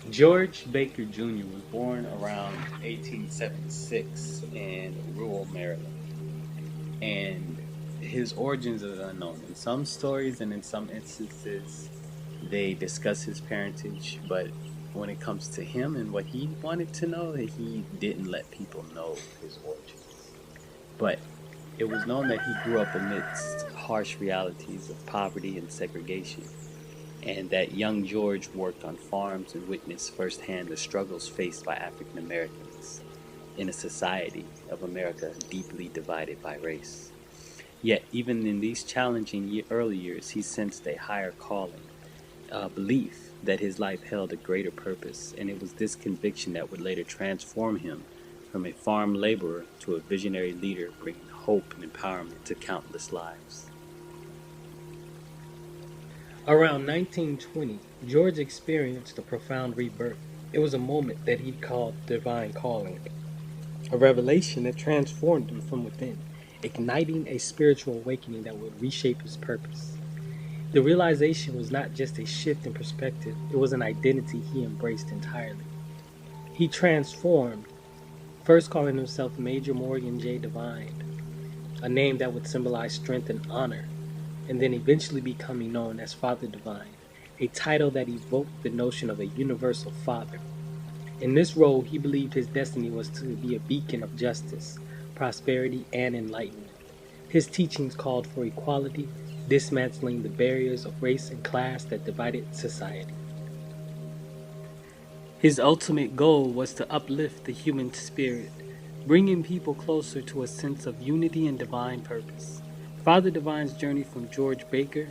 George Baker Jr. was born around 1876 in rural Maryland, and his origins are unknown. In some stories and in some instances, they discuss his parentage, but when it comes to him and what he wanted to know, he didn't let people know his origins. But it was known that he grew up amidst harsh realities of poverty and segregation, and that young George worked on farms and witnessed firsthand the struggles faced by African Americans in a society of America deeply divided by race. Yet, even in these challenging early years, he sensed a higher calling, a belief that his life held a greater purpose, and it was this conviction that would later transform him from a farm laborer to a visionary leader, bringing hope and empowerment to countless lives. Around 1920, George experienced a profound rebirth. It was a moment that he called divine calling, a revelation that transformed him from within, igniting a spiritual awakening that would reshape his purpose. The realization was not just a shift in perspective, it was an identity he embraced entirely. He transformed, first calling himself Major Morgan J. Divine, a name that would symbolize strength and honor, and then eventually becoming known as Father Divine, a title that evoked the notion of a universal father. In this role, he believed his destiny was to be a beacon of justice, prosperity, and enlightenment. His teachings called for equality, dismantling the barriers of race and class that divided society. His ultimate goal was to uplift the human spirit, bringing people closer to a sense of unity and divine purpose. Father Divine's journey from George Baker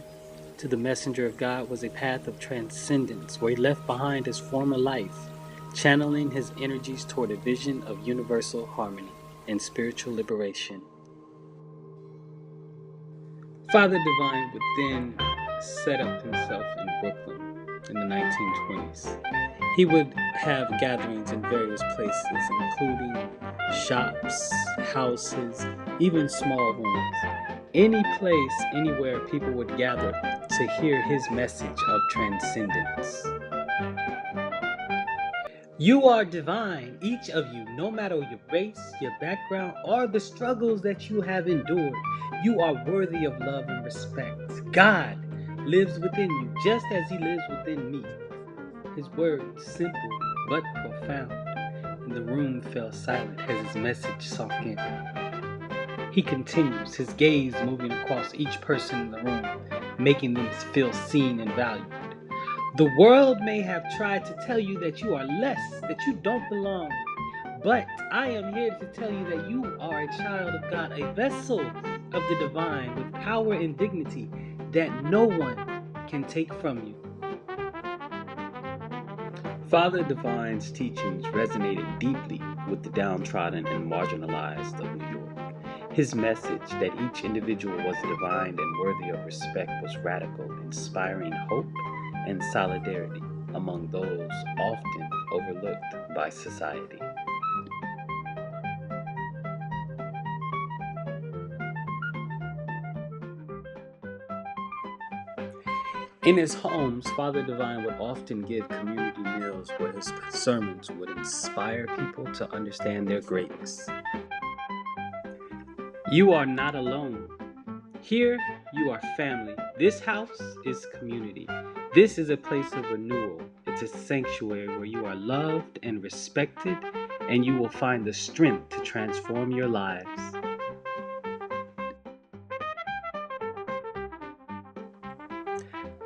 to the messenger of God was a path of transcendence where he left behind his former life, channeling his energies toward a vision of universal harmony and spiritual liberation. Father Divine would then set up himself in Brooklyn in the 1920s. He would have gatherings in various places, including shops, houses, even small homes. Any place, anywhere people would gather to hear his message of transcendence. You are divine, each of you, no matter your race, your background, or the struggles that you have endured. You are worthy of love and respect. God lives within you just as He lives within me. His words, simple but profound, and the room fell silent as his message sank in. He continues, his gaze moving across each person in the room, making them feel seen and valued. The world may have tried to tell you that you are less, that you don't belong, but I am here to tell you that you are a child of God, a vessel of the divine with power and dignity that no one can take from you. Father Divine's teachings resonated deeply with the downtrodden and marginalized of New York. His message that each individual was divine and worthy of respect was radical, inspiring hope and solidarity among those often overlooked by society. In his homes, Father Divine would often give community meals where his sermons would inspire people to understand their greatness. You are not alone. Here, you are family. This house is community. This is a place of renewal. It's a sanctuary where you are loved and respected, and you will find the strength to transform your lives.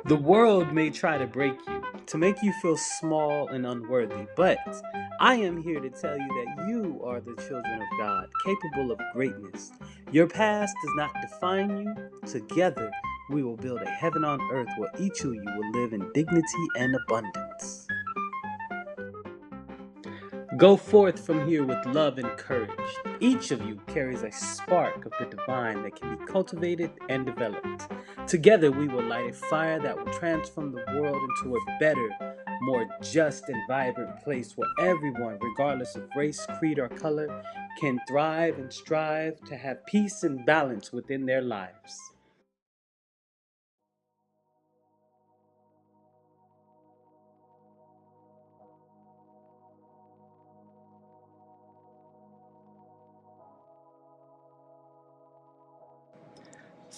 The world may try to break you, to make you feel small and unworthy, but I am here to tell you that you are the children of God, capable of greatness. Your past does not define you. Together, we will build a heaven on earth where each of you will live in dignity and abundance. Go forth from here with love and courage. Each of you carries a spark of the divine that can be cultivated and developed. Together, we will light a fire that will transform the world into a better, more just and vibrant place where everyone, regardless of race, creed, or color, can thrive and strive to have peace and balance within their lives.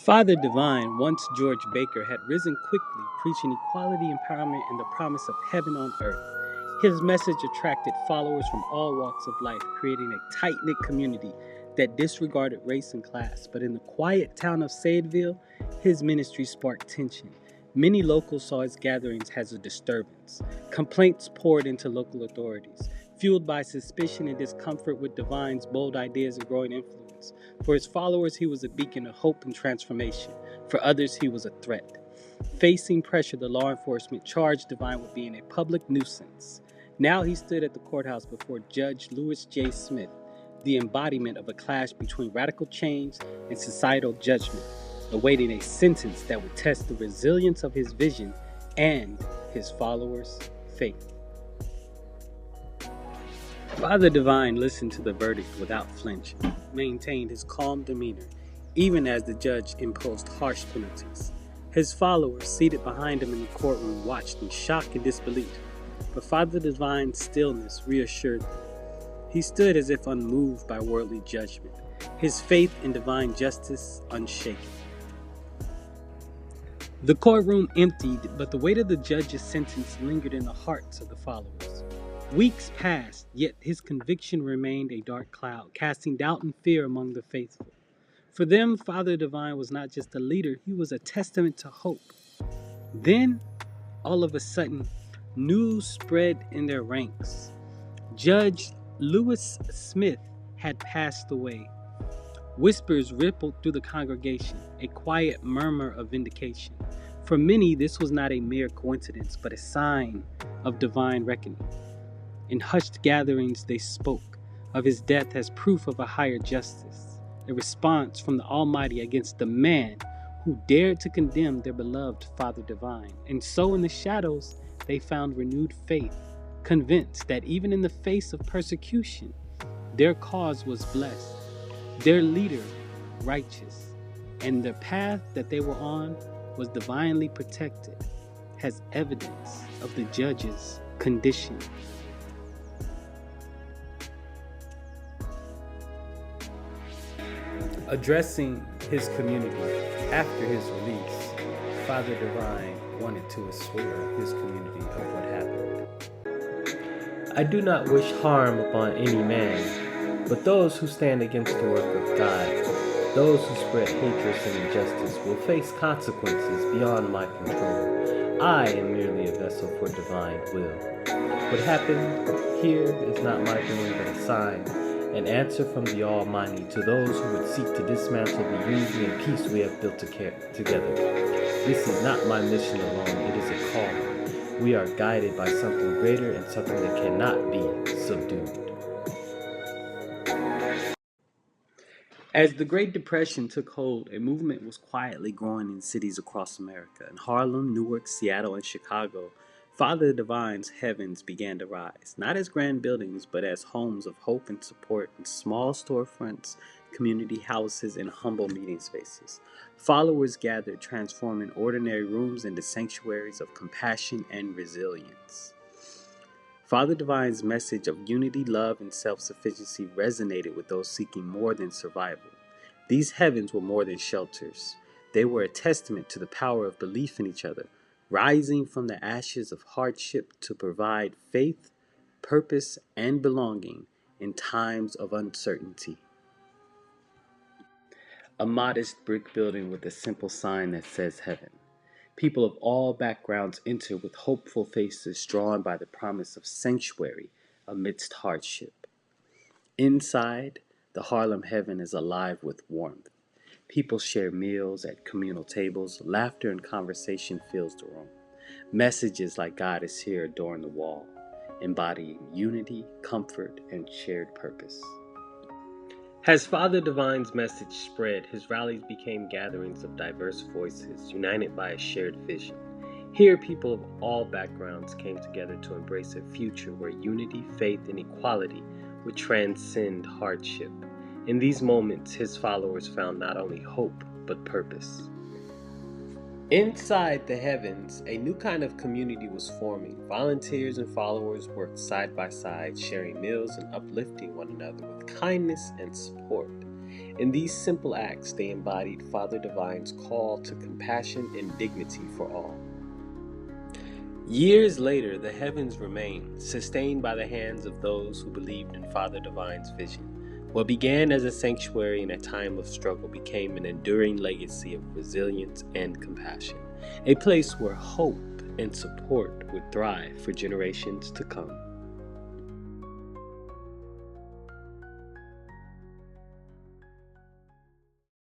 Father Divine, once George Baker, had risen quickly, preaching equality, empowerment, and the promise of heaven on earth. His message attracted followers from all walks of life, creating a tight-knit community that disregarded race and class. But in the quiet town of Sayedville, his ministry sparked tension. Many locals saw his gatherings as a disturbance. Complaints poured into local authorities, fueled by suspicion and discomfort with Divine's bold ideas and growing influence. For his followers, he was a beacon of hope and transformation. For others, he was a threat. Facing pressure, the law enforcement charged Divine with being a public nuisance. Now he stood at the courthouse before Judge Lewis J. Smith, the embodiment of a clash between radical change and societal judgment, awaiting a sentence that would test the resilience of his vision and his followers' faith. Father Divine listened to the verdict without flinching, maintained his calm demeanor, even as the judge imposed harsh penalties. His followers, seated behind him in the courtroom, watched in shock and disbelief. But Father Divine's stillness reassured them. He stood as if unmoved by worldly judgment, his faith in divine justice unshaken. The courtroom emptied, but the weight of the judge's sentence lingered in the hearts of the followers. Weeks passed, yet his conviction remained a dark cloud, casting doubt and fear among the faithful. For them, Father Divine was not just a leader, he was a testament to hope. Then, all of a sudden, news spread in their ranks. Judge Lewis Smith had passed away. Whispers rippled through the congregation, a quiet murmur of vindication. For many, this was not a mere coincidence, but a sign of divine reckoning. In hushed gatherings, they spoke of his death as proof of a higher justice, a response from the Almighty against the man who dared to condemn their beloved Father Divine. And so in the shadows, they found renewed faith, convinced that even in the face of persecution, their cause was blessed, their leader righteous, and the path that they were on was divinely protected, as evidence of the judge's condition. Addressing his community after his release, Father Divine wanted to assure his community of what happened. I do not wish harm upon any man, but those who stand against the work of God, those who spread hatred and injustice, will face consequences beyond my control. I am merely a vessel for divine will. What happened here is not my doing, but a sign, an answer from the Almighty to those who would seek to dismantle the unity and peace we have built together. This is not my mission alone, it is a calling. We are guided by something greater and something that cannot be subdued. As the Great Depression took hold, a movement was quietly growing in cities across America. In Harlem, Newark, Seattle, and Chicago, Father Divine's heavens began to rise, not as grand buildings, but as homes of hope and support in small storefronts, community houses, and humble meeting spaces. Followers gathered, transforming ordinary rooms into sanctuaries of compassion and resilience. Father Divine's message of unity, love, and self-sufficiency resonated with those seeking more than survival. These heavens were more than shelters. They were a testament to the power of belief in each other, rising from the ashes of hardship to provide faith, purpose, and belonging in times of uncertainty. A modest brick building with a simple sign that says heaven. People of all backgrounds enter with hopeful faces drawn by the promise of sanctuary amidst hardship. Inside, the Harlem heaven is alive with warmth. People share meals at communal tables. Laughter and conversation fills the room. Messages like God is here adorn the wall, embodying unity, comfort, and shared purpose. As Father Divine's message spread, his rallies became gatherings of diverse voices, united by a shared vision. Here, people of all backgrounds came together to embrace a future where unity, faith, and equality would transcend hardship. In these moments, his followers found not only hope, but purpose. Inside the heavens, a new kind of community was forming. Volunteers and followers worked side by side, sharing meals and uplifting one another with kindness and support. In these simple acts, they embodied Father Divine's call to compassion and dignity for all. Years later, the heavens remain, sustained by the hands of those who believed in Father Divine's vision. What began as a sanctuary in a time of struggle became an enduring legacy of resilience and compassion, a place where hope and support would thrive for generations to come.